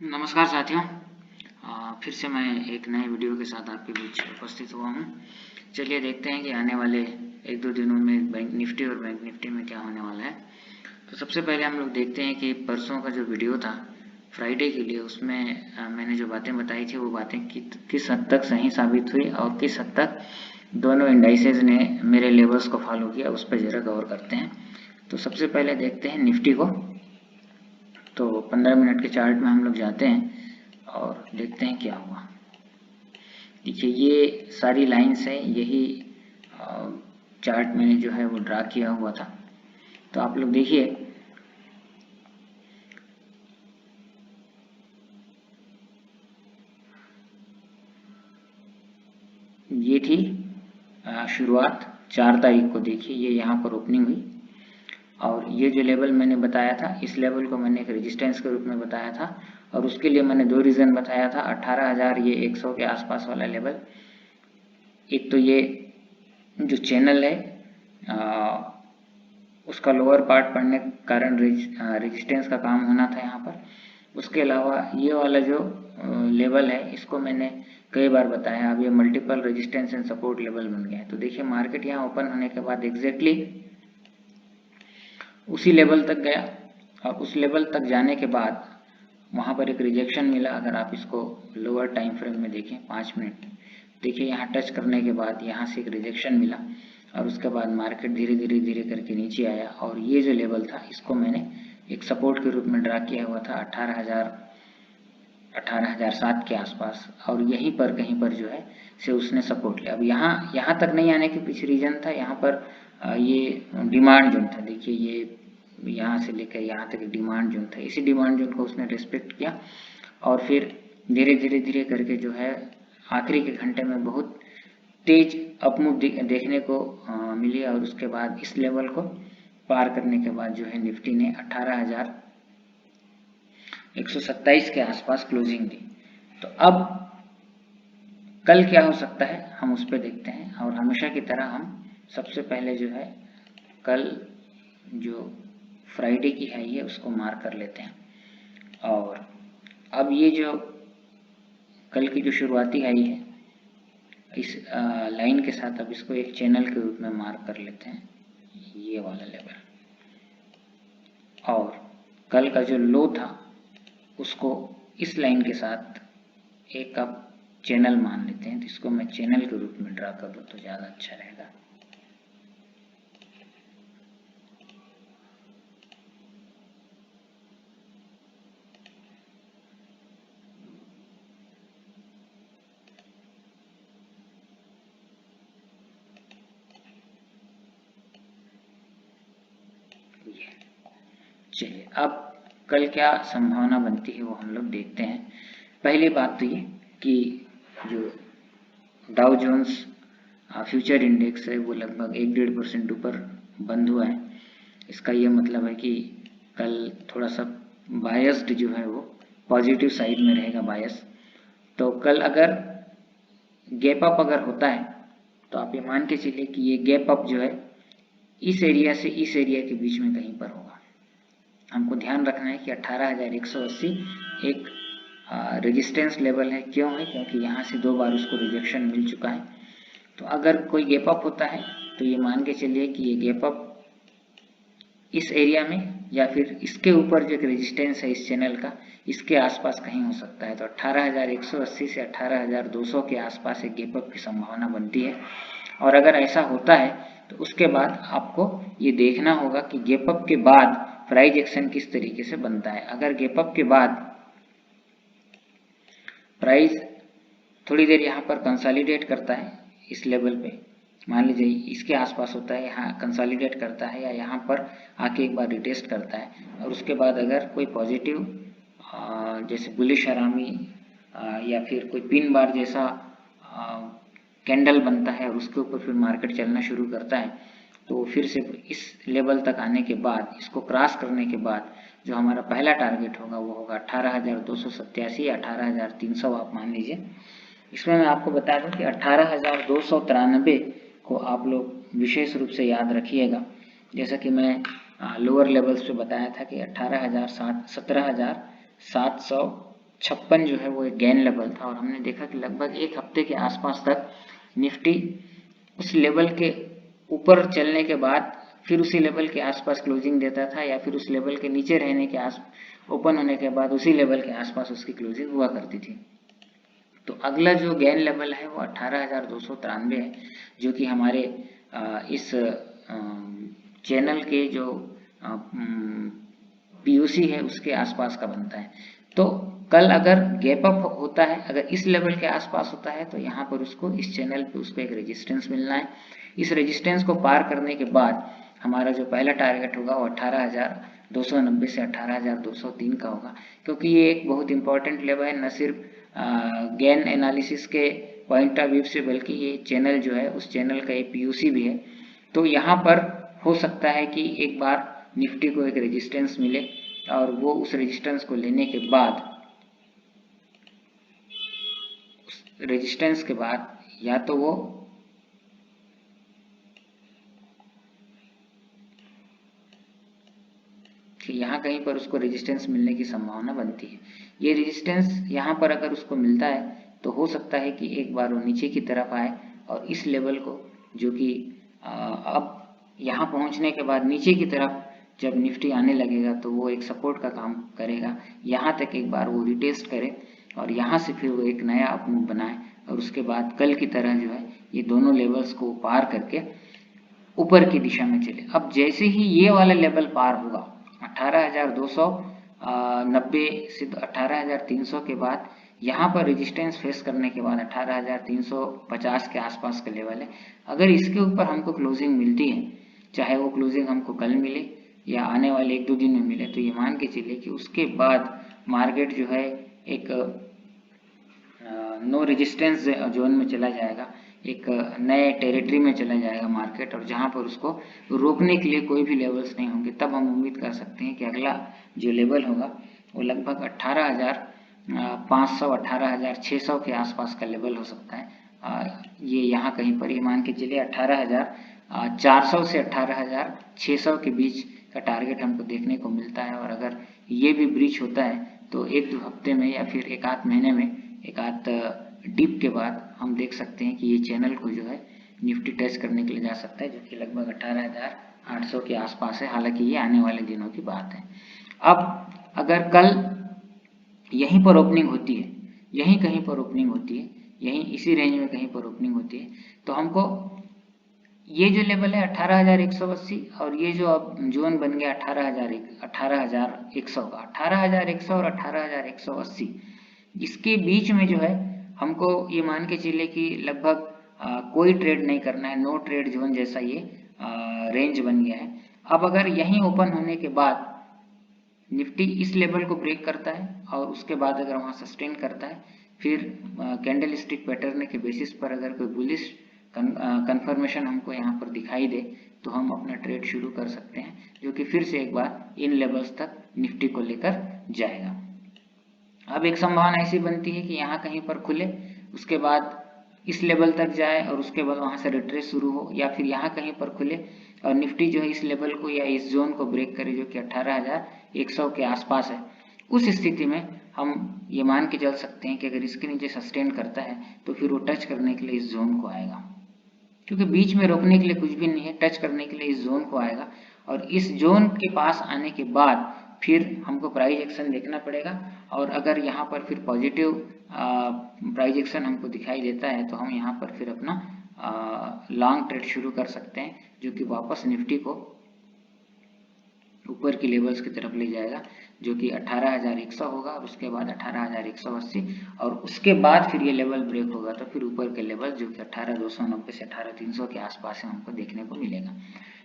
नमस्कार साथियों, फिर से मैं एक नए वीडियो के साथ आपके बीच उपस्थित हुआ हूं। चलिए देखते हैं कि आने वाले एक दो दिनों में बैंक निफ्टी और बैंक निफ्टी में क्या होने वाला है। तो सबसे पहले हम लोग देखते हैं कि परसों का जो वीडियो था फ्राइडे के लिए, उसमें मैंने जो बातें बताई थी वो बातें किस हद तक सही साबित हुई और किस हद तक दोनों इंडाइसेज ने मेरे लेवल्स को फॉलो किया, उस पर ज़रा गौर करते हैं। तो सबसे पहले देखते हैं निफ्टी को। तो 15 मिनट के चार्ट में हम लोग जाते हैं और देखते हैं क्या हुआ। देखिए ये सारी लाइंस है, यही चार्ट मैंने जो है वो ड्रा किया हुआ था। तो आप लोग देखिए ये थी शुरुआत 4 तारीख को। देखिए ये यहाँ पर ओपनिंग हुई और ये जो लेवल मैंने बताया था, इस लेवल को मैंने एक रेजिस्टेंस के रूप में बताया था और उसके लिए मैंने दो रीज़न बताया था। 18,000 ये 100 के आसपास वाला लेवल, एक तो ये जो चैनल है उसका लोअर पार्ट पड़ने के कारण रेजिस्टेंस का काम होना था यहाँ पर। उसके अलावा ये वाला जो लेवल है इसको मैंने कई बार बताया, अब ये multiple resistance and support level बन गया है। तो देखिए मार्केट यहाँ ओपन होने के बाद एग्जैक्टली उसी लेवल तक गया और उस लेवल तक जाने के बाद वहाँ पर एक रिजेक्शन मिला। अगर आप इसको लोअर टाइम फ्रेम में देखें 5 मिनट, देखिए यहाँ टच करने के बाद यहाँ से एक रिजेक्शन मिला और उसके बाद मार्केट धीरे धीरे करके नीचे आया और ये जो लेवल था इसको मैंने एक सपोर्ट के रूप में ड्रा किया हुआ था 18,007 के आसपास, और यहीं पर कहीं पर जो है से उसने सपोर्ट लिया। अब यहाँ तक नहीं आने के पीछे रीजन था, यहाँ पर ये डिमांड जोन था। देखिए ये यहाँ से लेकर यहाँ तक डिमांड जोन था, इसी डिमांड जोन को उसने रिस्पेक्ट किया और फिर धीरे करके जो है आखिरी के घंटे में बहुत तेज अपमूव देखने को मिली और उसके बाद इस लेवल को पार करने के बाद जो है निफ्टी ने 18,127 के आसपास क्लोजिंग दी। तो अब कल क्या हो सकता है हम उस पर देखते हैं और हमेशा की तरह हम सबसे पहले जो है कल जो फ्राइडे की हाई है उसको मार्क कर लेते हैं। और अब ये जो कल की जो शुरुआती हाई है इस लाइन के साथ अब इसको एक चैनल के रूप में मार्क कर लेते हैं, ये वाला लेवल। और कल का जो लो था उसको इस लाइन के साथ एक अब चैनल मान लेते हैं। तो इसको मैं चैनल के रूप में ड्रा कर दूं तो ज़्यादा अच्छा रहेगा। चलिए अब कल क्या संभावना बनती है वो हम लोग देखते हैं। पहली बात तो ये कि जो डाउ जोन्स फ्यूचर इंडेक्स है वो लगभग 1-1.5% ऊपर बंद हुआ है। इसका ये मतलब है कि कल थोड़ा सा बायस्ड जो है वो पॉजिटिव साइड में रहेगा बायस। तो कल अगर गैप अप अगर होता है तो आप ये मान के चलिए कि ये गैप अप जो है इस एरिया से इस एरिया के बीच में कहीं पर होगा। हमको ध्यान रखना है कि 18,180 एक रेजिस्टेंस लेवल है। क्यों है? क्योंकि यहाँ से 2 बार उसको रिजेक्शन मिल चुका है। तो अगर कोई गैप अप होता है तो ये मान के चलिए कि ये गैप अप इस एरिया में या फिर इसके ऊपर जो एक रेजिस्टेंस है इस चैनल का, इसके आसपास कहीं हो सकता है। तो 18,180 से 18,200 के आसपास एक गैप अप की संभावना बनती है। और अगर ऐसा होता है तो उसके बाद आपको ये देखना होगा कि गैप अप के बाद प्राइस एक्शन किस तरीके से बनता है। अगर गैप अप के बाद प्राइस थोड़ी देर यहाँ पर कंसोलिडेट करता है इस लेवल पे, मान लीजिए इसके आसपास होता है, यहाँ कंसोलिडेट करता है या यहाँ पर आके एक बार रिटेस्ट करता है और उसके बाद अगर कोई पॉजिटिव जैसे बुलिश हरामी या फिर कोई पिन बार जैसा कैंडल बनता है और उसके ऊपर फिर मार्केट चलना शुरू करता है, तो फिर से इस लेवल तक आने के बाद, इसको क्रॉस करने के बाद जो हमारा पहला टारगेट होगा वो होगा 18,287 या 18,300 आप मान लीजिए। इसमें मैं आपको बता दूं कि 18,293 को आप लोग विशेष रूप से याद रखिएगा। जैसा कि मैं लोअर लेवल्स पे बताया था कि 17,700 56 जो है वो एक गेन लेवल था और हमने देखा कि लगभग एक हफ्ते के आसपास तक निफ्टी उस लेवल के ऊपर चलने के बाद फिर उसी लेवल के आसपास क्लोजिंग देता था या फिर उस लेवल के नीचे रहने के ओपन होने के बाद उसी लेवल के आसपास उसकी क्लोजिंग हुआ करती थी। तो अगला जो गेन लेवल है वो 18,293 है, जो कि हमारे इस चैनल के जो पीओसी है उसके आसपास का बनता है। तो कल अगर गैप अप होता है, अगर इस लेवल के आसपास होता है तो यहाँ पर उसको इस चैनल पे उसको एक रेजिस्टेंस मिलना है। इस रेजिस्टेंस को पार करने के बाद हमारा जो पहला टारगेट होगा वो 18,290 से 18,203 का होगा, क्योंकि ये एक बहुत इंपॉर्टेंट लेवल है, न सिर्फ गेन एनालिसिस के पॉइंट ऑफ व्यू से बल्कि ये चैनल जो है उस चैनल का एक पीओसी भी है। तो यहाँ पर हो सकता है कि एक बार निफ्टी को एक रेजिस्टेंस मिले और वो उस रेजिस्टेंस को लेने के बाद रेजिस्टेंस के बाद या तो वो यहाँ कहीं पर उसको रेजिस्टेंस मिलने की संभावना बनती है। ये रेजिस्टेंस यहाँ पर अगर उसको मिलता है तो हो सकता है कि एक बार वो नीचे की तरफ आए और इस लेवल को, जो कि अब यहाँ पहुँचने के बाद नीचे की तरफ जब निफ्टी आने लगेगा तो वो एक सपोर्ट का काम करेगा। यहाँ तक एक बार वो रिटेस्ट करे और यहाँ से फिर वो एक नया अप मूव बनाए और उसके बाद कल की तरह जो है ये दोनों लेवल्स को पार करके ऊपर की दिशा में चले। अब जैसे ही ये वाला लेवल पार होगा 18,290 से 18,300 के बाद यहाँ पर रेजिस्टेंस फेस करने के बाद 18,350 के आसपास का लेवल है। अगर इसके ऊपर हमको क्लोजिंग मिलती है, चाहे वो क्लोजिंग हमको कल मिले या आने वाले 1-2 दिन में मिले, तो ये मान के चलिए कि उसके बाद मार्केट जो है एक नो रेजिस्टेंस जोन में चला जाएगा, एक नए टेरिटरी में चला जाएगा मार्केट, और जहां पर उसको रोकने के लिए कोई भी लेवल्स नहीं होंगे। तब हम उम्मीद कर सकते हैं कि अगला जो लेवल होगा वो लगभग 18,500 18,600 के आसपास का लेवल हो सकता है। ये यहाँ कहीं पर ये मान के चलिए 18,400 से 18,600 के बीच का टारगेट हमको देखने को मिलता है। और अगर ये भी ब्रीच होता है तो 1-2 हफ्ते में या फिर 1-8 महीने में एक आध डिप के बाद हम देख सकते हैं कि ये चैनल को जो है निफ्टी टच करने के लिए जा सकता है, जो कि लगभग 18,800 के आसपास है। हालांकि ये आने वाले दिनों की बात है। अब अगर कल यहीं पर ओपनिंग होती है, यहीं कहीं पर ओपनिंग होती है, यहीं इसी रेंज में कहीं पर ओपनिंग होती है, तो हमको ये जो लेवल है 18,180 और ये जो अब जोन बन गया 18,100 का, 18,100 और 18,180, इसके बीच में जो है हमको ये मान के चलिए कि लगभग कोई ट्रेड नहीं करना है, नो ट्रेड जोन जैसा ये रेंज बन गया है। अब अगर यहीं ओपन होने के बाद निफ्टी इस लेवल को ब्रेक करता है और उसके बाद अगर वहाँ सस्टेन करता है, फिर कैंडल स्टिक पैटर्न के बेसिस पर अगर कोई बुलिश कंफर्मेशन हमको यहाँ पर दिखाई दे तो हम अपना ट्रेड शुरू कर सकते हैं, जो कि फिर से एक बार इन लेवल्स तक निफ्टी को लेकर जाएगा। अब एक संभावना ऐसी बनती है कि यहाँ कहीं पर खुले, उसके बाद इस लेवल तक जाए और उसके बाद वहाँ से रिट्रेस शुरू हो, या फिर यहाँ कहीं पर खुले और निफ्टी जो है इस लेवल को या इस जोन को ब्रेक करे जो कि 18,100 के आसपास है। उस स्थिति में हम ये मान के चल सकते हैं कि अगर इसके नीचे सस्टेन करता है तो फिर वो टच करने के लिए इस जोन को आएगा, क्योंकि बीच में रोकने के लिए कुछ भी नहीं है, टच करने के लिए इस जोन को आएगा और इस जोन के पास आने के बाद फिर हमको प्राइस एक्शन देखना पड़ेगा। और अगर यहाँ पर फिर पॉजिटिव प्राइस एक्शन हमको दिखाई देता है तो हम यहाँ पर फिर अपना लॉन्ग ट्रेड शुरू कर सकते हैं, जो कि वापस निफ्टी को ऊपर की लेवल्स की तरफ ले जाएगा, जो कि 18,100 होगा और उसके बाद 18,180 और उसके बाद फिर ये लेवल ब्रेक होगा तो फिर ऊपर के लेवल जो कि 18,290 से 18,300 के आसपास है हमको देखने को मिलेगा।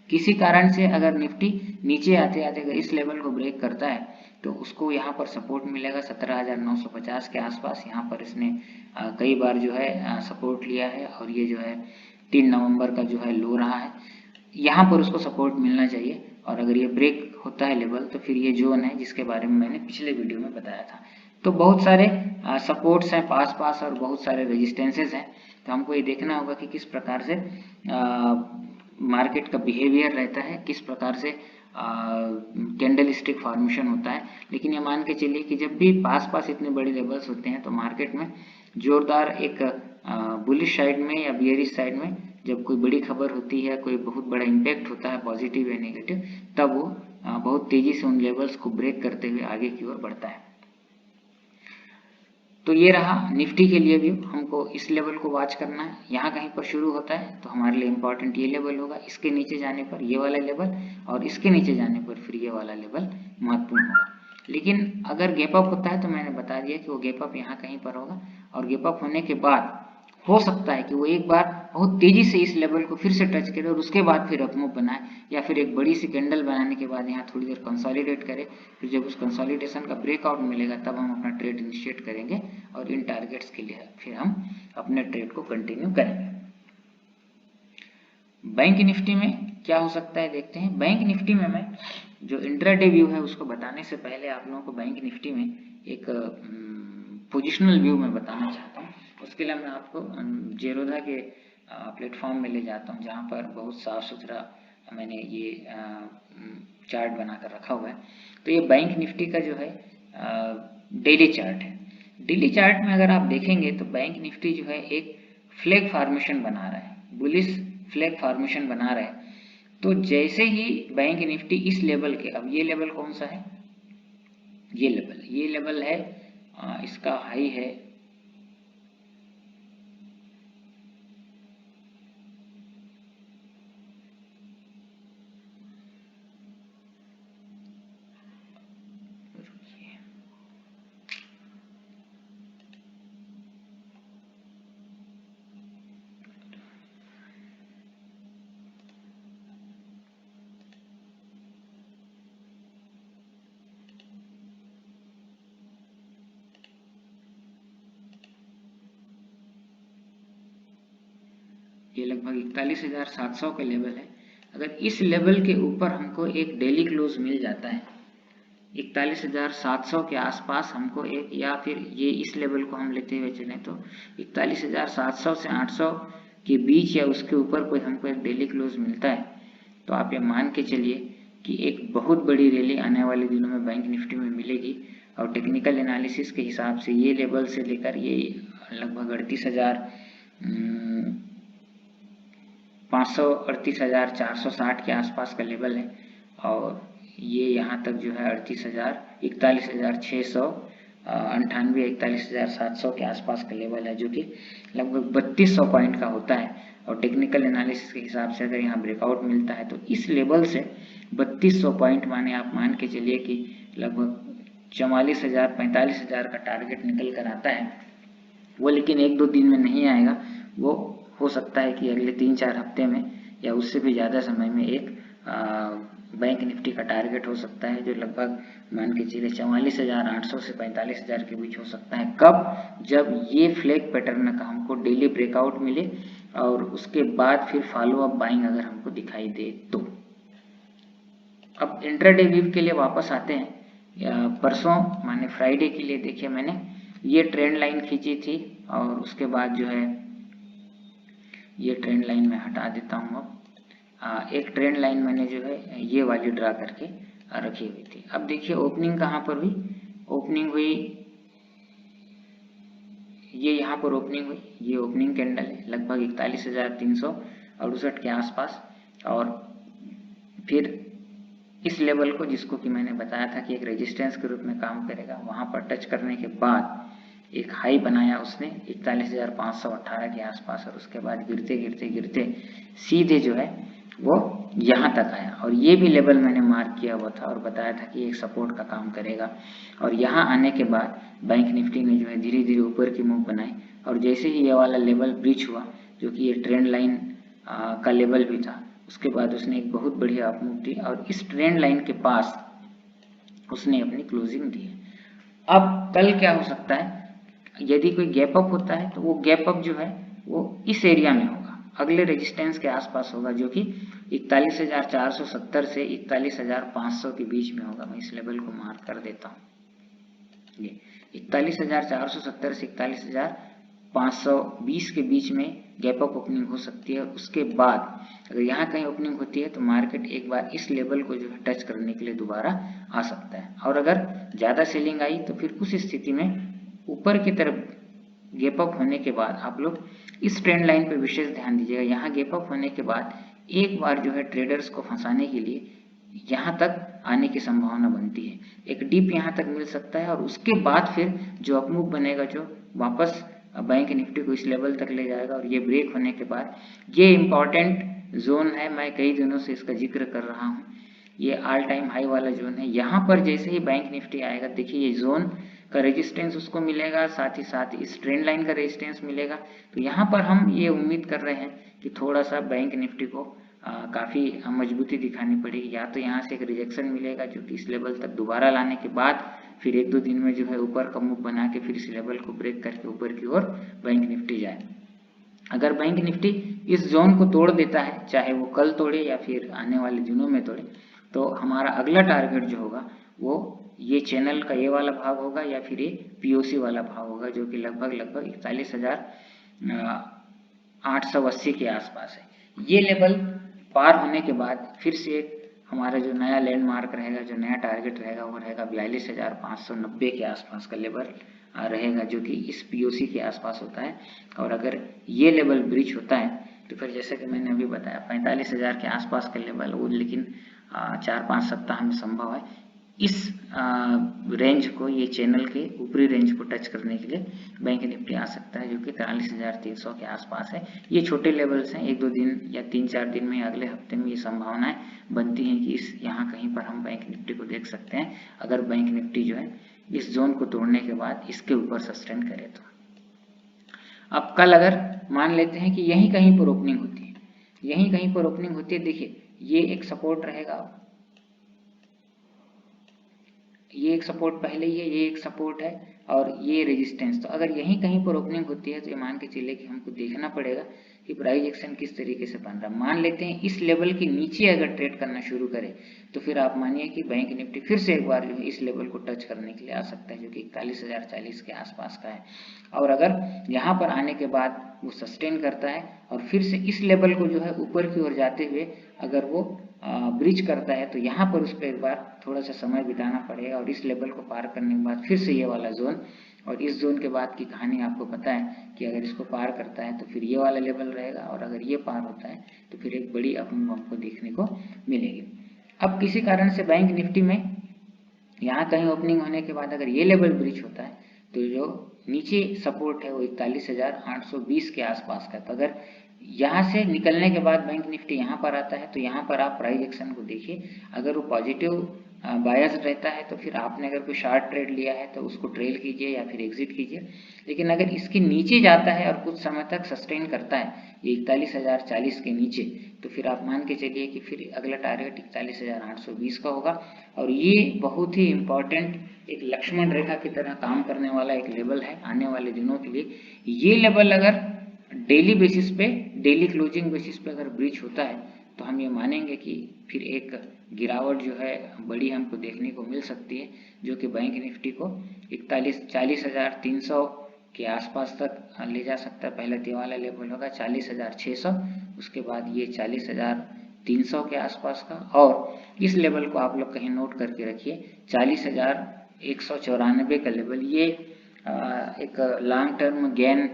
किसी कारण से अगर निफ्टी नीचे आते आते अगर इस लेवल को ब्रेक करता है तो उसको यहाँ पर सपोर्ट मिलेगा 17,950 के आसपास। यहाँ पर इसने कई बार जो है सपोर्ट लिया है और ये जो है 3 नवंबर का जो है लो रहा है, यहाँ पर उसको सपोर्ट मिलना चाहिए। और अगर ये ब्रेक होता है लेवल तो फिर ये जोन है जिसके बारे में मैंने पिछले वीडियो में बताया था। तो बहुत सारे सपोर्ट्स हैं पास और बहुत सारे रेजिस्टेंसेस हैं, तो हमको ये देखना होगा कि किस प्रकार से मार्केट का बिहेवियर रहता है, किस प्रकार से कैंडल स्टिक फॉर्मेशन होता है। लेकिन ये मान के चलिए कि जब भी पास पास इतने बड़े लेवल्स होते हैं तो मार्केट में जोरदार एक बुलिश साइड में या बियरिश साइड में जब कोई बड़ी खबर होती है, कोई बहुत बड़ा इम्पैक्ट होता है पॉजिटिव या नेगेटिव, तब वो बहुत तेजी से उन लेवल्स को ब्रेक करते हुए आगे की ओर बढ़ता है। तो ये रहा निफ्टी के लिए भी हमको इस लेवल को वॉच करना है। यहाँ कहीं पर शुरू होता है तो हमारे लिए इम्पोर्टेंट ये लेवल होगा, इसके नीचे जाने पर ये वाला लेवल, और इसके नीचे जाने पर फिर ये वाला लेवल महत्वपूर्ण होगा। लेकिन अगर गैप अप होता है तो मैंने बता दिया कि वो गैप अप यहाँ कहीं पर होगा, और गैप अप होने के बाद हो सकता है कि वो एक बार बहुत तेजी से इस लेवल को फिर से टच करे और उसके बाद फिर अप मूव बनाए, या फिर एक बड़ी सी कैंडल बनाने के बाद यहाँ थोड़ी देर कंसोलिडेट करे। फिर जब उस कंसोलिडेशन का ब्रेकआउट मिलेगा तब हम अपना ट्रेड इनिशिएट करेंगे और इन टारगेट्स के लिए फिर हम अपने ट्रेड को कंटिन्यू करेंगे। बैंक निफ्टी में क्या हो सकता है देखते हैं। बैंक निफ्टी में मैं जो इंट्राडे व्यू है उसको बताने से पहले आप लोगों को बैंक निफ्टी में एक पोजिशनल व्यू में बताना चाहता हूँ। उसके लिए मैं आपको जेरोधा के प्लेटफॉर्म में ले जाता हूँ, जहाँ पर बहुत साफ सुथरा मैंने ये चार्ट बनाकर रखा हुआ है। तो ये बैंक निफ्टी का जो है डेली चार्ट है। डेली चार्ट में अगर आप देखेंगे तो बैंक निफ्टी जो है एक फ्लैग फॉर्मेशन बना रहा है, बुलिश फ्लैग फॉर्मेशन बना रहा है। तो जैसे ही बैंक निफ्टी इस लेवल के, अब ये लेवल कौन सा है, ये लेवल है, इसका हाई है ये लगभग 41,700 का लेवल है। अगर इस लेवल के ऊपर हमको एक डेली क्लोज मिल जाता है 41,700 के आसपास हमको एक, या फिर ये इस लेवल को हम लेते हुए चलें तो 41,700 से 800 के बीच या उसके ऊपर कोई हमको एक डेली क्लोज मिलता है, तो आप ये मान के चलिए कि एक बहुत बड़ी रैली आने वाले दिनों में बैंक निफ्टी में मिलेगी। और टेक्निकल एनालिसिस के हिसाब से ये लेवल से लेकर ये लगभग 38,460 के आसपास का लेवल है, और ये यहाँ तक जो है 41,698 41,700 के आसपास का लेवल है, जो कि लगभग 3200 पॉइंट का होता है। और टेक्निकल एनालिसिस के हिसाब से अगर यहाँ ब्रेकआउट मिलता है तो इस लेवल से 3200 पॉइंट माने आप मान के चलिए कि लगभग 44,000 45,000 का टारगेट निकल कर आता है। वो लेकिन 1-2 दिन में नहीं आएगा, वो हो सकता है कि अगले 3-4 हफ्ते में या उससे भी ज़्यादा समय में एक बैंक निफ्टी का टारगेट हो सकता है, जो लगभग मान के चलिए 44,800 से 45,000 के बीच हो सकता है। कब? जब ये फ्लैग पैटर्न का हमको डेली ब्रेकआउट मिले और उसके बाद फिर फॉलो अप बाइंग अगर हमको दिखाई दे तो। अब इंट्राडे व्यू के लिए वापस आते हैं। परसों माने फ्राइडे के लिए देखिए मैंने ये ट्रेंड लाइन खींची थी, और उसके बाद जो है ये ट्रेंड लाइन मैं हटा देता हूँ। अब एक ट्रेंड लाइन मैंने जो है ये वाली ड्रा करके रखी हुई थी। अब देखिए ओपनिंग कहाँ पर हुई, ओपनिंग हुई ये यहाँ पर ओपनिंग हुई, ये ओपनिंग कैंडल है लगभग 41,368 के आसपास, और फिर इस लेवल को, जिसको कि मैंने बताया था कि एक रेजिस्टेंस के रूप में काम करेगा, वहां पर टच करने के बाद एक हाई बनाया उसने 41,518 के आसपास, और उसके बाद गिरते गिरते गिरते सीधे जो है वो यहाँ तक आया, और ये भी लेवल मैंने मार्क किया हुआ था और बताया था कि एक सपोर्ट का काम करेगा। और यहाँ आने के बाद बैंक निफ्टी ने जो है धीरे धीरे ऊपर की मूव बनाई, और जैसे ही ये वाला लेवल ब्रीच हुआ, जो कि ये ट्रेंड लाइन का लेवल भी था, उसके बाद उसने एक बहुत बढ़िया अप मूव दी और इस ट्रेंड लाइन के पास उसने अपनी क्लोजिंग दी है। अब कल क्या हो सकता है, यदि कोई गैप अप होता है तो वो गैप अप जो है वो इस एरिया में होगा, अगले रेजिस्टेंस के आसपास होगा, जो कि 41,470 से 41,500 के बीच में होगा। मैं इस लेवल को मार्क कर देता हूँ, ये 41,470 से 41,520 के बीच में गैप अप ओपनिंग हो सकती है। उसके बाद अगर यहाँ कहीं ओपनिंग होती है तो मार्केट एक बार इस लेवल को जो है टच करने के लिए दोबारा आ सकता है। और अगर ज़्यादा सेलिंग आई तो फिर उस स्थिति में ऊपर की तरफ गैप अप होने के बाद आप लोग इस ट्रेंड लाइन पे विशेष ध्यान दीजिएगा। यहाँ गैप अप होने के बाद एक बार जो है ट्रेडर्स को फंसाने के लिए यहाँ तक आने की संभावना बनती है। एक डीप यहाँ तक मिल सकता है और उसके बाद फिर जो अपमूव बनेगा जो वापस बैंक निफ्टी को इस लेवल तक ले जाएगा। और ये ब्रेक होने के बाद ये इम्पॉर्टेंट जोन है, मैं कई दिनों से इसका जिक्र कर रहा हूँ। ये ऑल टाइम हाई वाला जोन है। यहाँ पर जैसे ही बैंक निफ्टी आएगा, देखिए ये जोन का रेजिस्टेंस उसको मिलेगा, साथ ही साथ इस ट्रेंड लाइन का रेजिस्टेंस मिलेगा। तो यहाँ पर हम ये उम्मीद कर रहे हैं कि थोड़ा सा बैंक निफ्टी को काफ़ी मजबूती दिखानी पड़ेगी। या तो यहाँ से एक रिजेक्शन मिलेगा जो कि इस लेवल तक दोबारा लाने के बाद फिर 1-2 दिन में जो है ऊपर का मूव बना के फिर इस लेवल को ब्रेक करके ऊपर की ओर बैंक निफ्टी जाए। अगर बैंक निफ्टी इस जोन को तोड़ देता है, चाहे वो कल तोड़े या फिर आने वाले दिनों में तोड़े, तो हमारा अगला टारगेट जो होगा वो ये चैनल का ये वाला भाग होगा या फिर ये पीओसी वाला भाग होगा, जो कि लगभग 41,880 के आसपास है। ये लेवल पार होने के बाद फिर से हमारा जो नया लैंडमार्क रहेगा, जो नया टारगेट रहेगा वो रहेगा 42,590 के आसपास का लेवल रहेगा, जो कि इस पीओसी के आसपास होता है। और अगर ये लेवल ब्रीच होता है तो फिर जैसे कि मैंने अभी बताया 45,000 के आसपास का लेवल वो लेकिन 4-5 सप्ताह में संभव है। इस रेंज को, ये चैनल के ऊपरी रेंज को टच करने के लिए बैंक निफ्टी आ सकता है, जो कि 43,300 के आसपास है। ये छोटे लेवल्स हैं, 1-2 दिन या 3-4 दिन में, अगले हफ्ते में ये संभावनाएं बनती हैं कि इस यहाँ कहीं पर हम बैंक निफ्टी को देख सकते हैं, अगर बैंक निफ्टी जो है इस जोन को तोड़ने के बाद इसके ऊपर सस्टेन करे तो। अब कल अगर मान लेते हैं कि यहीं कहीं पर ओपनिंग होती है, यहीं कहीं पर ओपनिंग होती है, देखिए ये एक सपोर्ट रहेगा, ये एक सपोर्ट पहले ही है, ये एक सपोर्ट है और ये रेजिस्टेंस। तो अगर यहीं कहीं पर ओपनिंग होती है तो ये मान के चलिए कि हमको देखना पड़ेगा कि प्राइस एक्शन किस तरीके से बन रहा है। मान लेते हैं इस लेवल के नीचे अगर ट्रेड करना शुरू करे तो फिर आप मानिए कि बैंक निफ्टी फिर से एक बार जो है इस लेवल को टच करने के लिए आ सकता है, जो कि 41,040 के आसपास का है। और अगर यहाँ पर आने के बाद वो सस्टेन करता है और फिर से इस लेवल को जो है ऊपर की ओर जाते हुए अगर वो ब्रिज करता है तो यहाँ पर उसको एक बार थोड़ा सा समय बिताना पड़ेगा। और इस लेवल को पार करने के बाद फिर से ये वाला जोन, और इस जोन के बाद की कहानी आपको पता है कि अगर इसको पार करता है तो फिर ये वाला लेवल रहेगा, और अगर ये पार होता है तो फिर एक बड़ी अपमूव आपको देखने को मिलेगी। अब किसी कारण से बैंक निफ्टी में यहाँ कहीं ओपनिंग होने के बाद अगर ये लेवल ब्रिज होता है तो जो नीचे सपोर्ट है वो 41,820 के आसपास का। तो अगर यहाँ से निकलने के बाद बैंक निफ्टी यहाँ पर आता है तो यहाँ पर आप प्राइस एक्शन को देखिए। अगर वो पॉजिटिव बायस रहता है तो फिर आपने अगर कोई शार्ट ट्रेड लिया है तो उसको ट्रेल कीजिए या फिर एग्जिट कीजिए। लेकिन अगर इसके नीचे जाता है और कुछ समय तक सस्टेन करता है ये 41,040 के नीचे, तो फिर आप मान के चलिए कि फिर अगला टारगेट 41,820 का होगा। और ये बहुत ही इम्पॉर्टेंट एक लक्ष्मण रेखा की तरह काम करने वाला एक लेवल है आने वाले दिनों के लिए। ये लेवल अगर डेली बेसिस पे, डेली क्लोजिंग बेसिस पे अगर ब्रीच होता है तो हम ये मानेंगे कि फिर एक गिरावट जो है बड़ी हमको देखने को मिल सकती है, जो कि बैंक निफ्टी को 40,300 के आसपास तक ले जा सकता है। पहले ये वाला लेवल होगा 40,600, उसके बाद ये 40,300 के आसपास का, और इस लेवल को आप लोग कहीं नोट करके रखिए 40,194 का लेवल। ये एक long term gain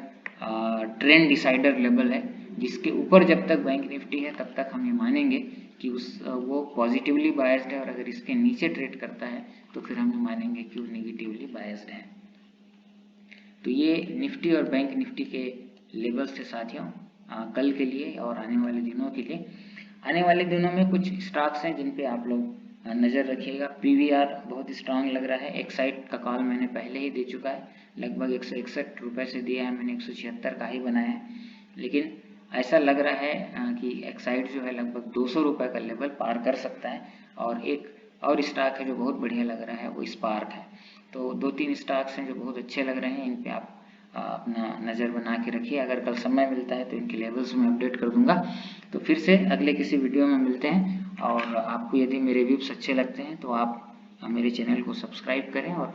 trend decider level है, जिसके ऊपर जब तक बैंक निफ्टी है तब तक हम ये मानेंगे कि वो पॉजिटिवली बायस्ड है, और अगर इसके नीचे ट्रेड करता है तो फिर हम ये मानेंगे कि वो नेगेटिवली बायस्ड है। तो ये निफ्टी और बैंक निफ्टी के लेवल्स थे साथियों कल के लिए और आने वाले दिनों के लिए। आने वाले दिनों में कुछ स्टॉक्स हैं जिन पे आप लोग नज़र रखिएगा। पीवीआर बहुत स्ट्रांग लग रहा है। एक्साइड का कॉल मैंने पहले ही दे चुका है, लगभग 161 रुपये से दिया है, मैंने 176 का ही बनाया है। लेकिन ऐसा लग रहा है कि एक्साइड जो है लगभग 200 रुपये का लेवल पार कर सकता है। और एक और स्टॉक है जो बहुत बढ़िया लग रहा है, वो स्पार्क है। तो 2-3 स्टॉक्स हैं जो बहुत अच्छे लग रहे हैं, इन पे आप अपना नज़र बना के रखिए। अगर कल समय मिलता है तो इनके लेवल्स में अपडेट कर दूंगा। तो फिर से अगले किसी वीडियो में मिलते हैं। और आपको यदि मेरे व्यूज़ अच्छे लगते हैं तो आप मेरे चैनल को सब्सक्राइब करें और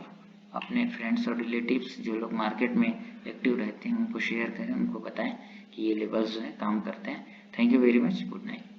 अपने फ्रेंड्स और रिलेटिव्स जो लोग मार्केट में एक्टिव रहते हैं उनको शेयर करें, उनको बताएं कि ये लेवल्स जो है काम करते हैं। Thank you very much, good night.